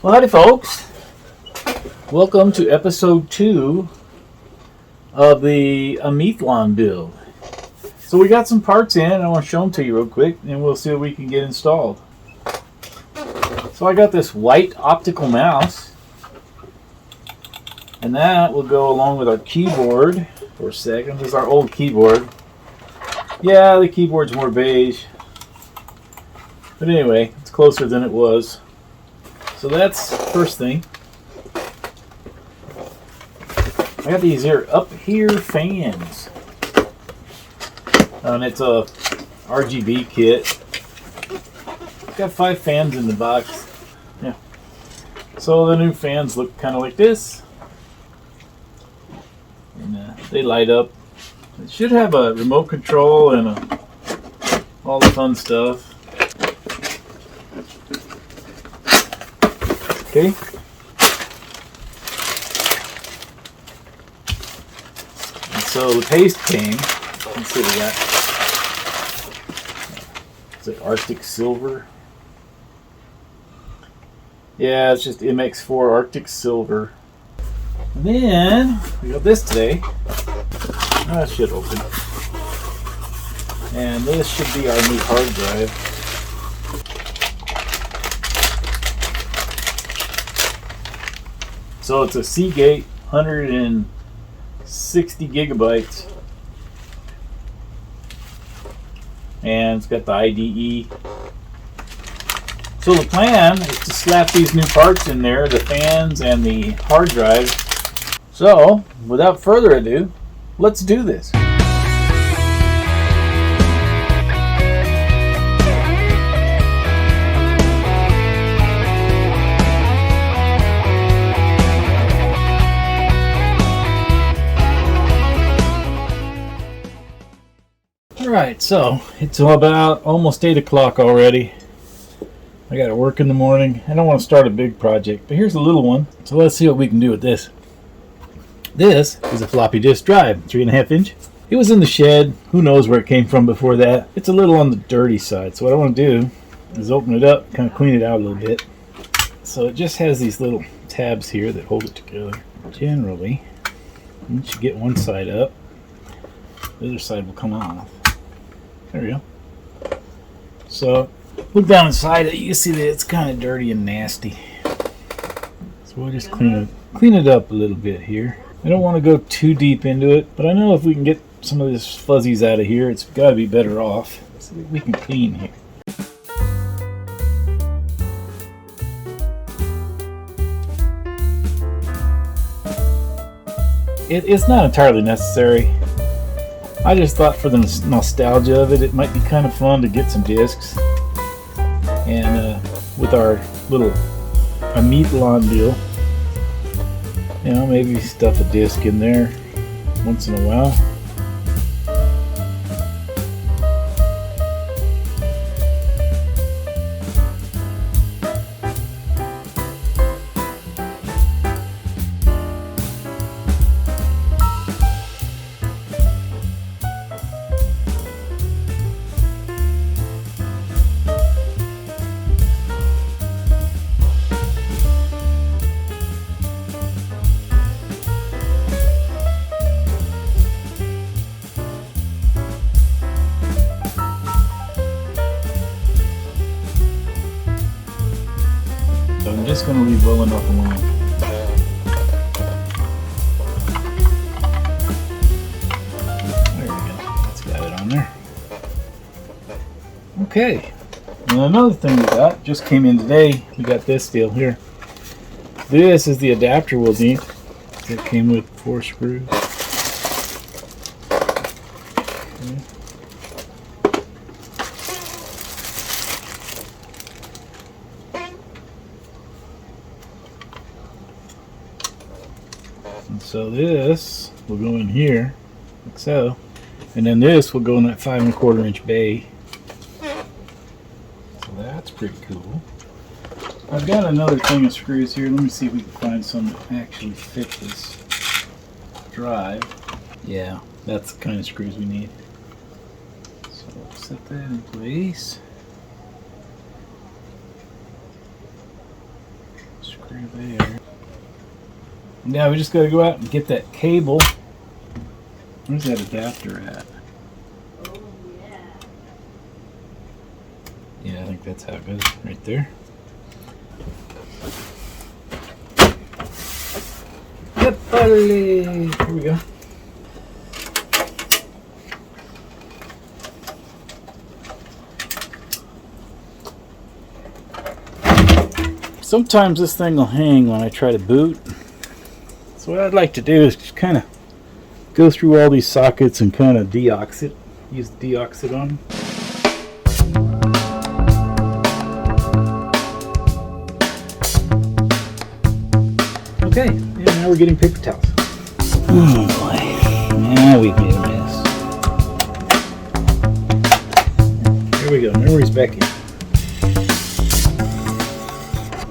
Well, howdy folks. Welcome to episode 2 of the Amithlon build. So we got some parts in, and I want to show them to you real quick, and we'll see what we can get installed. So I got this white optical mouse, and that will go along with our keyboard for a second. This is our old keyboard. Yeah, the keyboard's more beige, but anyway, it's closer than it was. So that's the first thing. I got these here up here fans, and it's a RGB kit. It's got 5 fans in the box. Yeah. So the new fans look kind of like this, and they light up. It should have a remote control and all the fun stuff. Okay. And so the paste came. Let's see what we got. Is it Arctic Silver? Yeah, it's just MX4 Arctic Silver. And then we got this today. That should open. And this should be our new hard drive. So it's a Seagate 160 gigabytes. And it's got the IDE. So the plan is to slap these new parts in there, the fans and the hard drive. So, without further ado, let's do this. Alright, so it's about almost 8 o'clock already. I got to work in the morning. I don't want to start a big project, but here's a little one. So let's see what we can do with this. This is a floppy disk drive, 3.5 inch. It was in the shed. Who knows where it came from before that. It's a little on the dirty side. So what I want to do is open it up, kind of clean it out a little bit. So it just has these little tabs here that hold it together. Generally, once you get one side up, the other side will come off. There we go. So look down inside it, you see that it's kind of dirty and nasty. So we'll just clean it up a little bit here. I don't want to go too deep into it, but I know if we can get some of this fuzzies out of here, it's got to be better off. So we can clean here. It's not entirely necessary. I just thought for the nostalgia of it, it might be kind of fun to get some discs. And with our little Amithlon deal, you know, maybe stuff a disc in there once in a while. So I'm just going to leave well enough alone. There we go. That's got it on there. Okay. And another thing we got, just came in today, we got this deal here. This is the adapter we'll need. It came with 4 screws. Okay. And so this will go in here, like so, and then this will go in that 5 1/4 inch bay. So that's pretty cool. I've got another thing of screws here. Let me see if we can find some that actually fit this drive. Yeah, that's the kind of screws we need. So set that in place. Screw there. Now we just got to go out and get that cable. Where's that adapter at? Oh, yeah. Yeah, I think that's how it goes. Right there. Yep, buddy. Here we go. Sometimes this thing will hang when I try to boot. So what I'd like to do is just kind of go through all these sockets and kind of deox it. Use the deox it on them. Okay, and now we're getting paper towels. Oh boy, now we've made a mess. Here we go, memory's back in.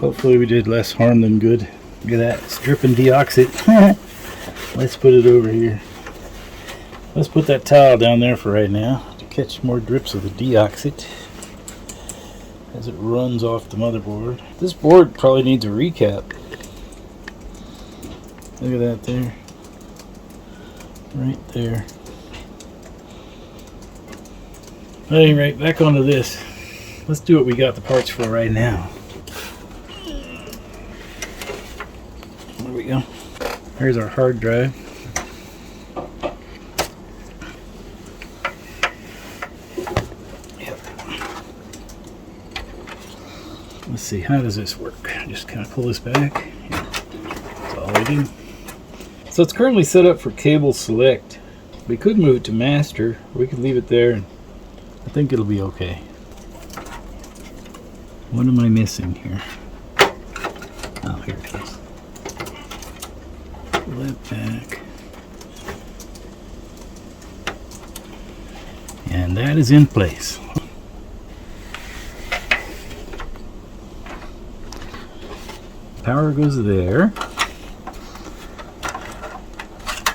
Hopefully we did less harm than good. Look at that, it's dripping deoxit. Let's put it over here. Let's put that towel down there for right now to catch more drips of the deoxit as it runs off the motherboard. This board probably needs a recap. Look at that there. Right there. At any rate, back onto this. Let's do what we got the parts for right now. There we go. Here's our hard drive. Yep. Let's see, how does this work? Just kind of pull this back. Yeah. That's all we do. So it's currently set up for cable select. We could move it to master. We could leave it there, and I think it'll be okay. What am I missing here? Oh, here it is. Pull that back. And that is in place. Power goes there.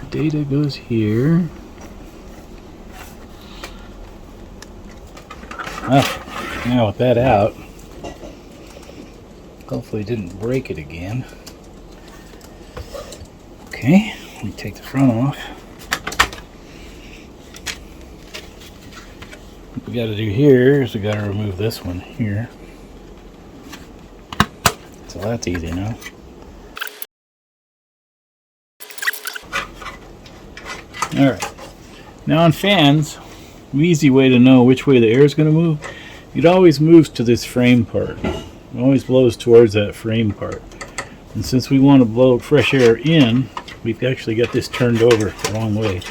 Data goes here. Oh, now with that out, hopefully it didn't break it again. Okay, let me take the front off. What we got to do here is we got to remove this one here. So that's easy now. Alright, now on fans, an easy way to know which way the air is going to move, it always moves to this frame part. It always blows towards that frame part. And since we want to blow fresh air in, we've actually got this turned over the wrong way.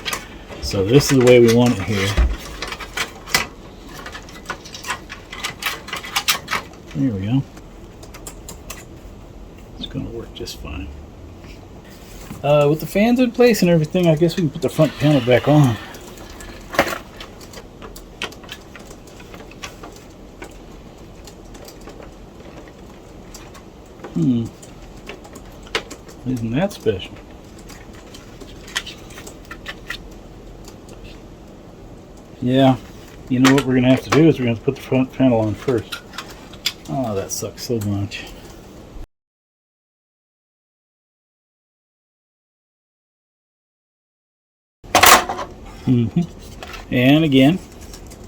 So this is the way we want it here. There we go. It's going to work just fine. With the fans in place and everything, I guess we can put the front panel back on. Isn't that special? Yeah, you know what we're going to have to do is we're going to put the front panel on first. Oh, that sucks so much. And again,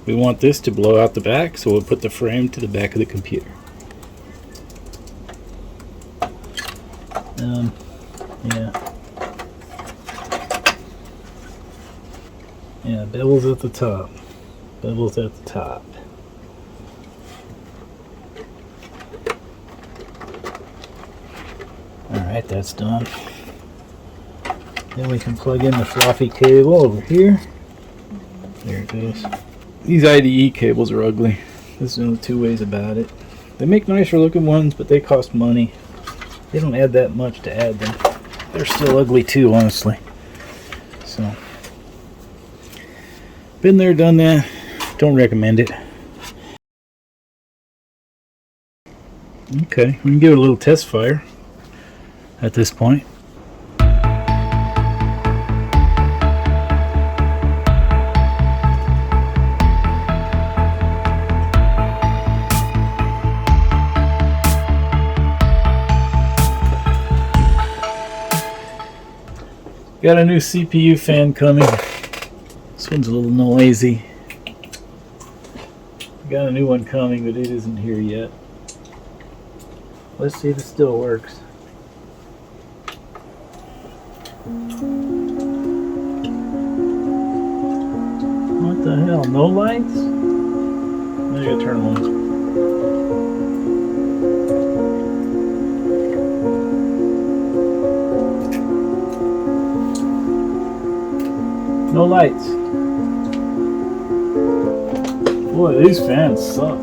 we want this to blow out the back, so we'll put the frame to the back of the computer. Yeah, bevels at the top. Bevels at the top. Alright, that's done. Then we can plug in the floppy cable over here. There it goes. These IDE cables are ugly. There's no two ways about it. They make nicer looking ones, but they cost money. They don't add that much to add them. They're still ugly too, honestly. So, been there, done that. Don't recommend it. Okay, we can give it a little test fire at this point. Got a new CPU fan coming. This one's a little noisy. Got a new one coming, but it isn't here yet. Let's see if it still works. What the hell? No lights? I gotta turn them on. No lights. Boy, these fans suck.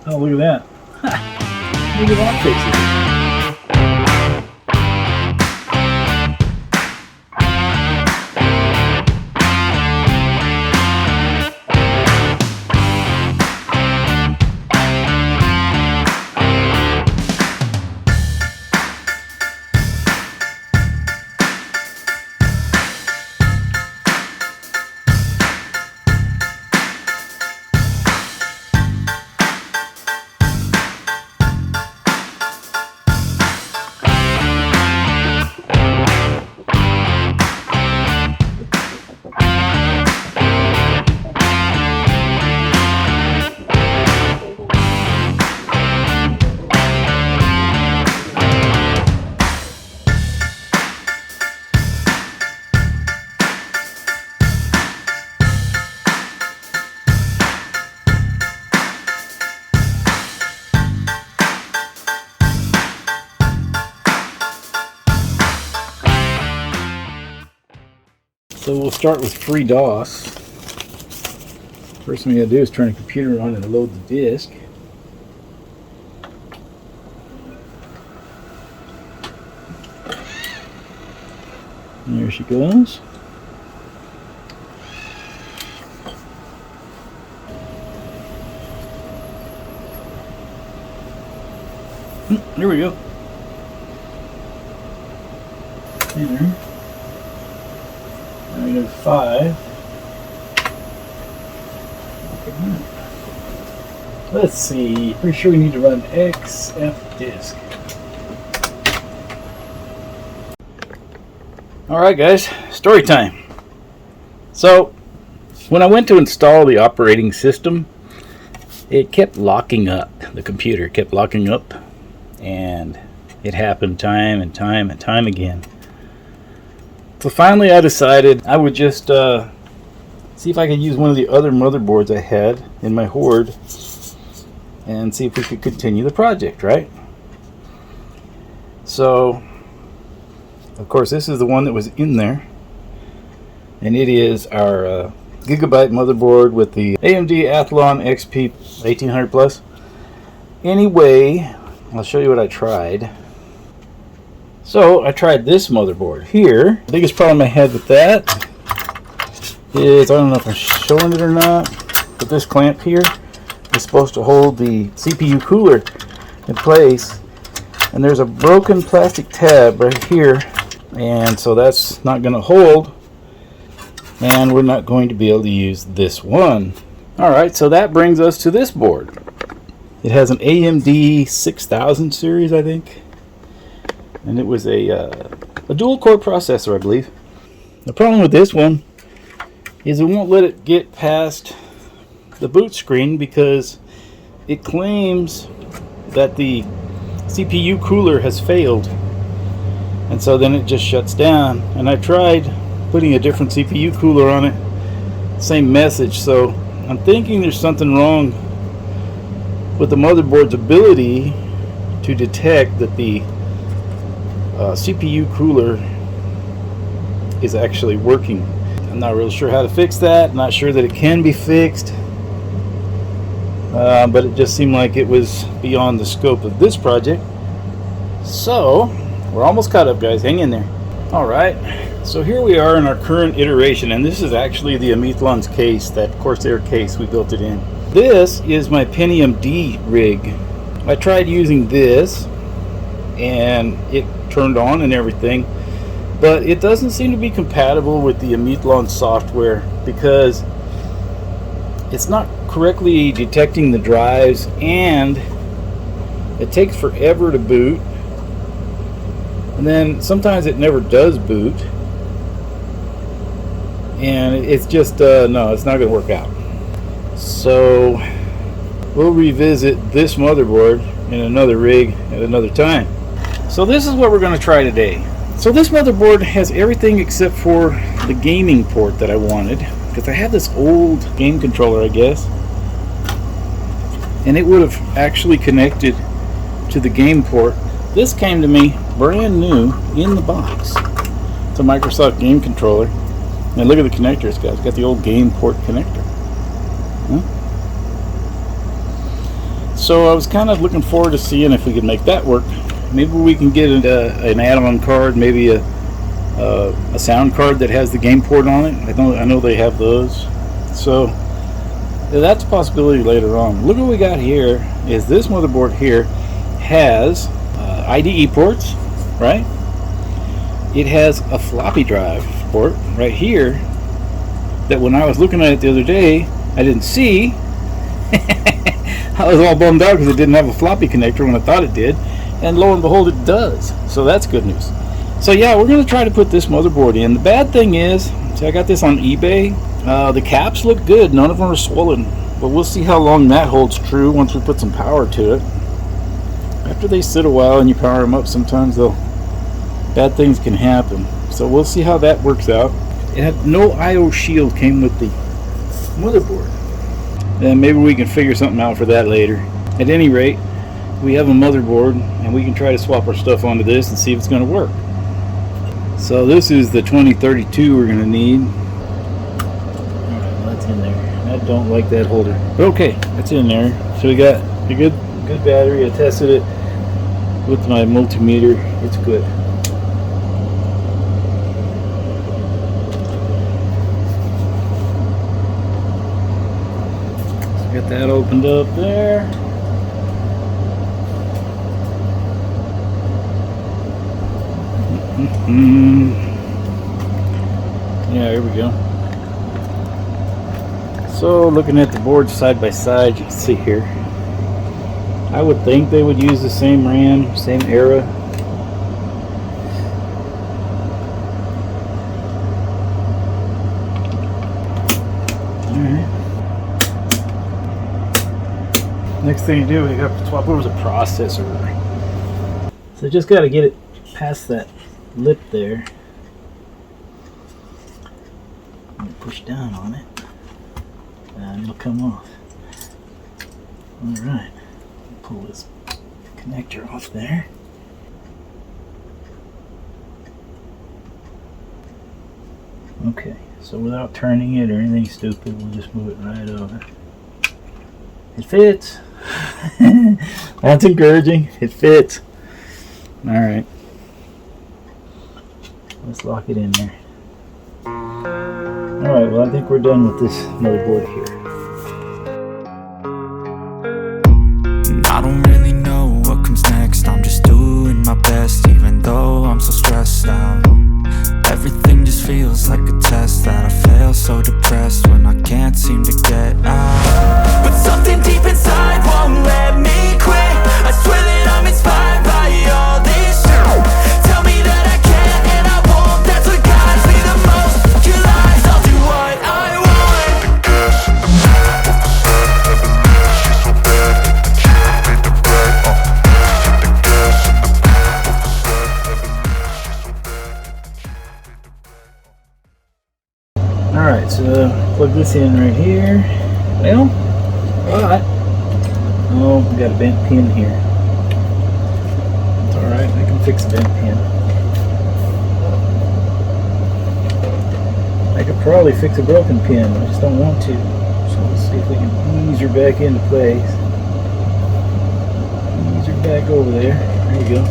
Oh, look at that. Look at that fixes. So we'll start with free DOS. First thing we gotta do is turn the computer on and load the disk. And there she goes. There we go. There. Now we go 5. Let's see. Pretty sure we need to run XF disk. Alright guys, story time. So, when I went to install the operating system, it kept locking up. The computer kept locking up, and it happened time and time and time again. So finally I decided I would just see if I could use one of the other motherboards I had in my hoard and see if we could continue the project, right? So, of course, this is the one that was in there, and it is our Gigabyte motherboard with the AMD Amithlon XP 1800 Plus. Anyway, I'll show you what I tried. So I tried this motherboard here. The biggest problem I had with that is, I don't know if I'm showing it or not, but this clamp here is supposed to hold the CPU cooler in place, and there's a broken plastic tab right here, and so that's not going to hold, and we're not going to be able to use this one. Alright, so that brings us to this board. It has an AMD 6000 series, I think. And it was a dual core processor, I believe. The problem with this one is it won't let it get past the boot screen because it claims that the CPU cooler has failed, and so then it just shuts down. And I tried putting a different CPU cooler on it, same message. So I'm thinking there's something wrong with the motherboard's ability to detect that the CPU cooler is actually working. I'm not really sure how to fix that. Not sure that it can be fixed, but it just seemed like it was beyond the scope of this project. So we're almost caught up, guys. Hang in there. Alright, so here we are in our current iteration, and this is actually the Amithlon's case, that Corsair case. We built it in. This is my Pentium D rig. I tried using this and it turned on and everything, but it doesn't seem to be compatible with the Amithlon software because it's not correctly detecting the drives, and it takes forever to boot. And then sometimes it never does boot. And it's just, no, it's not going to work out. So we'll revisit this motherboard in another rig at another time. So this is what we're going to try today. So this motherboard has everything except for the gaming port that I wanted, because I had this old game controller, I guess, and it would have actually connected to the game port. This came to me brand new in the box. It's a Microsoft game controller. And look at the connector it's got. It's got the old game port connector. Huh? So I was kind of looking forward to seeing if we could make that work. Maybe we can get an add-on card, maybe a sound card that has the game port on it. I know they have those. So that's a possibility later on. Look what we got here. Is this motherboard here has IDE ports, right? It has a floppy drive port right here that when I was looking at it the other day, I didn't see. I was all bummed out because it didn't have a floppy connector when I thought it did, and lo and behold it does. So that's good news. So yeah, we're going to try to put this motherboard in. The bad thing is, see, I got this on eBay. The caps look good, none of them are swollen, but we'll see how long that holds true once we put some power to it. After they sit a while and you power them up, sometimes bad things can happen. So we'll see how that works out. It had no I/O shield came with the motherboard. And maybe we can figure something out for that later. At any rate, we have a motherboard and we can try to swap our stuff onto this and see if it's going to work. So this is the 2032 we're going to need. Alright, well, that's in there. I don't like that holder. But okay, that's in there. So we got a good battery. I tested it with my multimeter. It's good. Got that opened up there. Yeah, here we go. So looking at the boards side by side, you can see here, I would think they would use the same RAM, same era. Alright. Next thing you do, we got to swap over the processor. So just got to get it past that lip there. Push down on it, and it'll come off. All right, pull this connector off there. Okay, so without turning it or anything stupid, we'll just move it right over. It fits. That's encouraging. It fits. All right. Let's lock it in there. All right. Well, I think we're done with this motherboard here. I don't really know what comes next. I'm just doing my best, even though I'm so stressed out. Everything just feels like a test that I fail, so depressed when I can't seem to get out. But something deep inside won't let me quit. I swear that I'm inspired by all this shit. Tell me that I can and I won't. That's what guides me the most. Your lies, I'll do what I want. The gas in the back of the sun, never leaves. She's so bad, the chair made the right. The gas in the back of the sun, never leaves. She's so bad. Alright, so plug this in right here. Well, but oh, we got a bent pin here. It's alright, I can fix a bent pin. I could probably fix a broken pin, I just don't want to. So let's see if we can ease her back into place. Ease her back over there. There you go.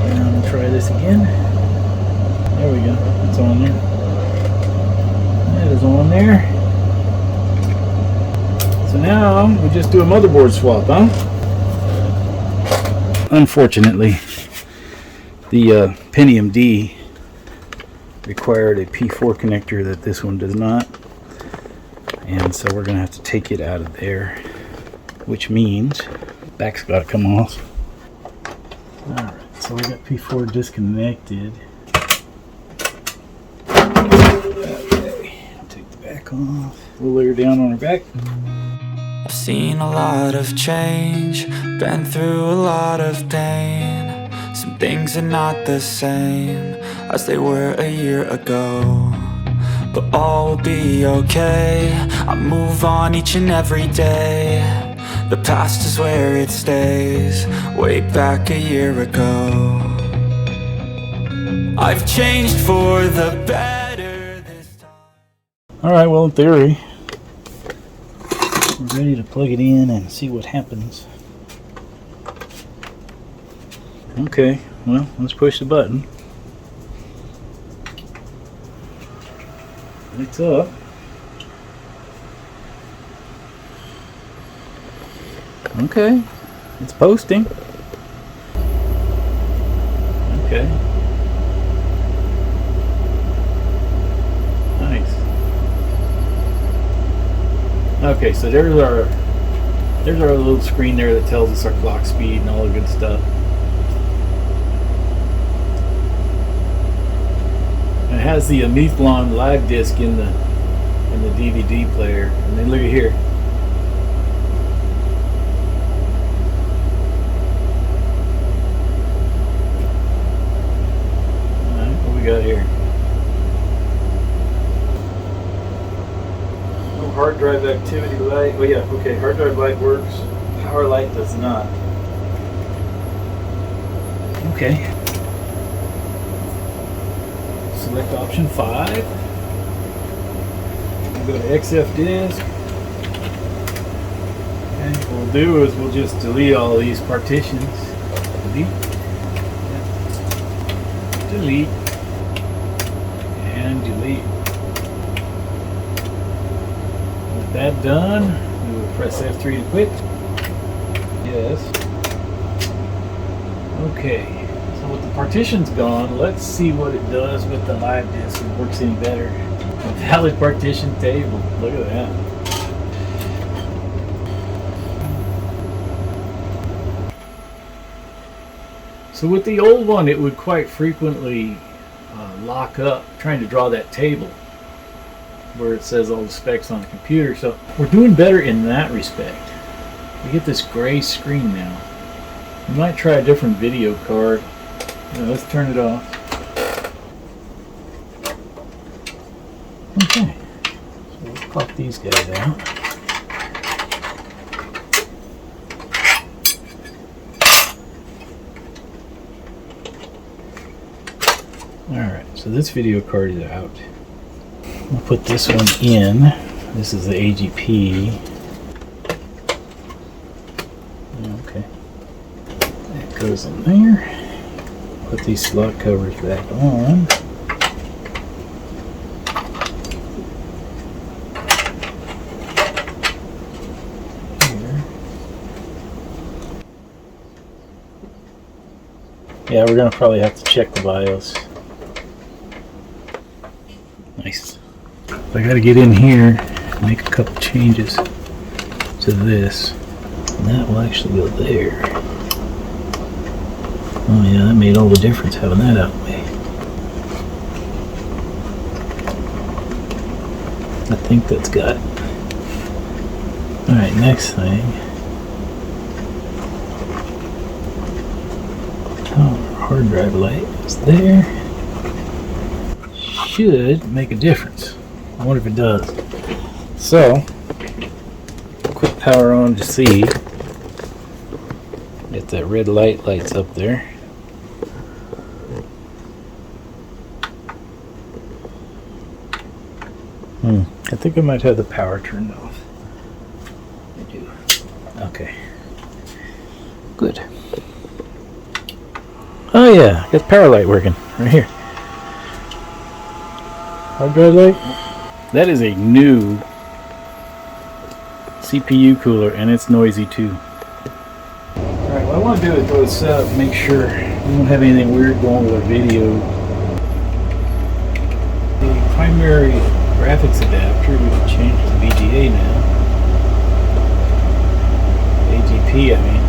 And I'm gonna try this again. There we go. It's on there. That is on there. So now we just do a motherboard swap, huh? Unfortunately, the Pentium D required a P4 connector that this one does not, and so we're gonna have to take it out of there, which means back's got to come off. All right, So we got P4 disconnected. Take the back off. We'll lay her down on her back. I've seen a lot of change, been through a lot of pain. Some things are not the same as they were a year ago, but all will be okay. I move on each and every day. The past is where it stays, way back a year ago. I've changed for the better this time. Alright, well in theory, we're ready to plug it in and see what happens. Okay, well, let's push the button. It's up. Okay, it's posting. Okay. Nice. Okay, so there's our little screen there that tells us our clock speed and all the good stuff. It has the Amithlon live disc in the DVD player, and then look at here. Alright, what we got here? No hard drive activity light. Oh yeah, okay, hard drive light works. Power light does not. Okay. Select option 5. We'll go to XF disk. Okay, what we'll do is we'll just delete all these partitions. Delete. Delete. And delete. With that done, we will press F3 to quit. Yes. Okay. So with the partitions gone, let's see what it does with the live disk. If it works any better. A valid partition table. Look at that. So with the old one, it would quite frequently lock up trying to draw that table where it says all the specs on the computer. So we're doing better in that respect. We get this gray screen now. We might try a different video card. Let's turn it off. Okay, so let's pop these guys out. Alright, so this video card is out. I'll put this one in. This is the AGP. Okay, that goes in there. Put these slot covers back on. Here. Yeah, we're going to probably have to check the BIOS. Nice. So I got to get in here and make a couple changes to this. And that will actually go there. Oh yeah, that made all the difference having that out of the way. I think that's got it. Alright, next thing. Oh, hard drive light is there. Should make a difference. I wonder if it does. So, quick power on to see if that red light lights up there. I think I might have the power turned off. I do. Okay. Good. Oh yeah, got the power light working right here. Hard drive light. That is a new CPU cooler, and it's noisy too. Alright, what I want to do is go to setup, make sure we don't have anything weird going with our video. The primary graphics adapter, we can change to VGA now. AGP, I mean.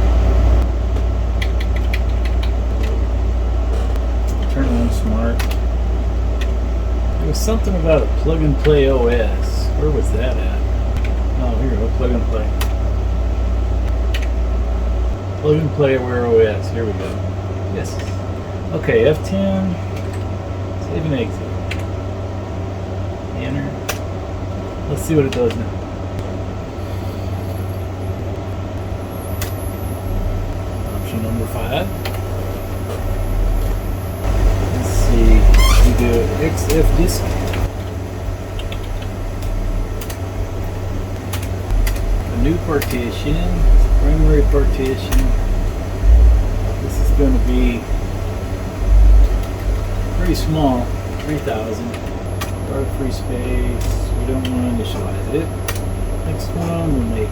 something about a plug and play OS. Where was that at? Oh, here we go, plug and play. Plug and play Wear OS. Here we go. Yes. Okay, F10. Save and exit. Enter. Let's see what it does now. Option number 5. Let's see. We do XF disk. A new partition. Primary partition. This is going to be pretty small. 3,000. Start free space. We don't want to initialize it. Next one, we'll make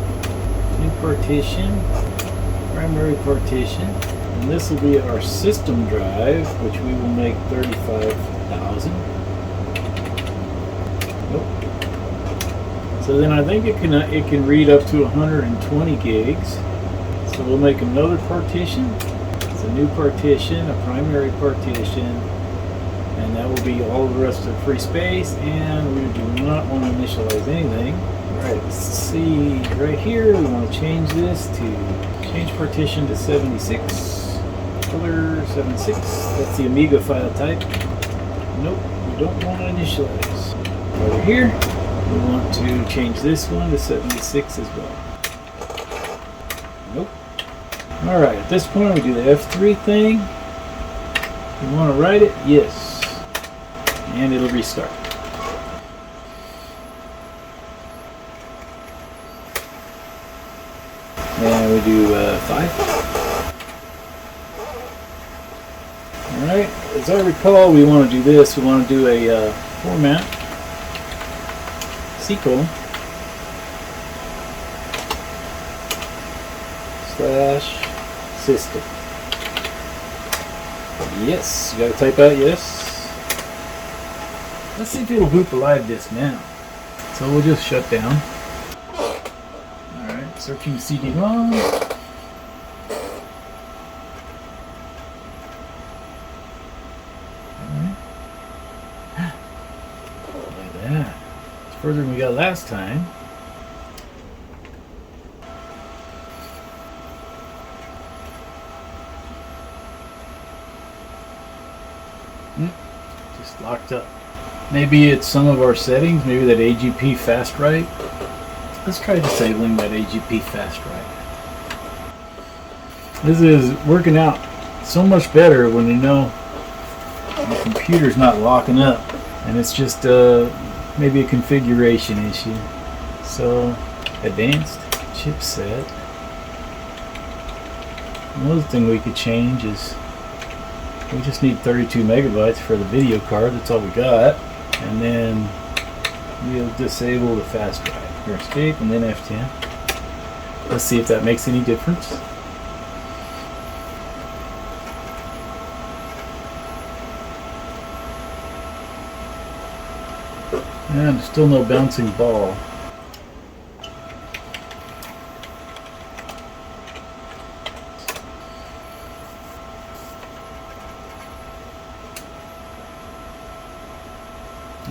new partition, primary partition, and this will be our system drive, which we will make 35,000. Nope. So then I think it can read up to 120 gigs. So we'll make another partition. It's a new partition, a primary partition. And that will be all the rest of free space, and we do not want to initialize anything. Alright, let's see right here, we want to change this to change partition to 76. Color 76. That's the Amiga file type. Nope, we don't want to initialize. Over here, we want to change this one to 76 as well. Nope. Alright, at this point we do the F3 thing. We want to write it? Yes. And it'll restart. And we do 5. Alright, as I recall, we want to do this. We want to do a format /system. Yes, you gotta type out yes. Let's see if it'll boot the live disk now. So we'll just shut down. Alright, searching CD-ROM. Alright. Look at that. It's further than we got last time. Just locked up. Maybe it's some of our settings, maybe that AGP fast write. Let's try disabling that AGP fast write. This is working out so much better when you know the computer's not locking up and it's just maybe a configuration issue. So, advanced chipset. Another thing we could change is we just need 32 megabytes for the video card. That's all we got. And then we'll disable the fast drive. Here, escape and then F10. Let's see if that makes any difference. And still no bouncing ball.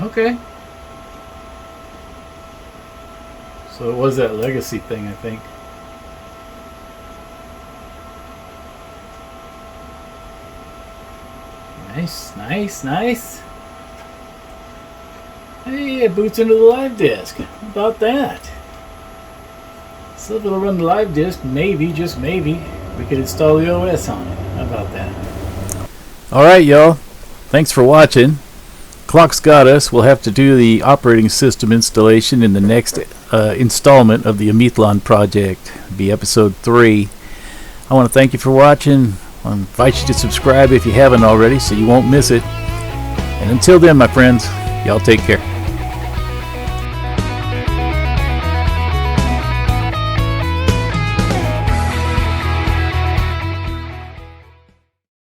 Okay. So it was that legacy thing, I think. Nice, nice, nice. Hey, it boots into the live disk. How about that? So if it'll run the live disk, maybe, just maybe, we could install the OS on it. How about that? Alright, y'all. Thanks for watching. Clock's got us. We'll have to do the operating system installation in the next installment of the Amithlon project. It'll be episode 3. I want to thank you for watching. I invite you to subscribe if you haven't already so you won't miss it. And until then, my friends, y'all take care.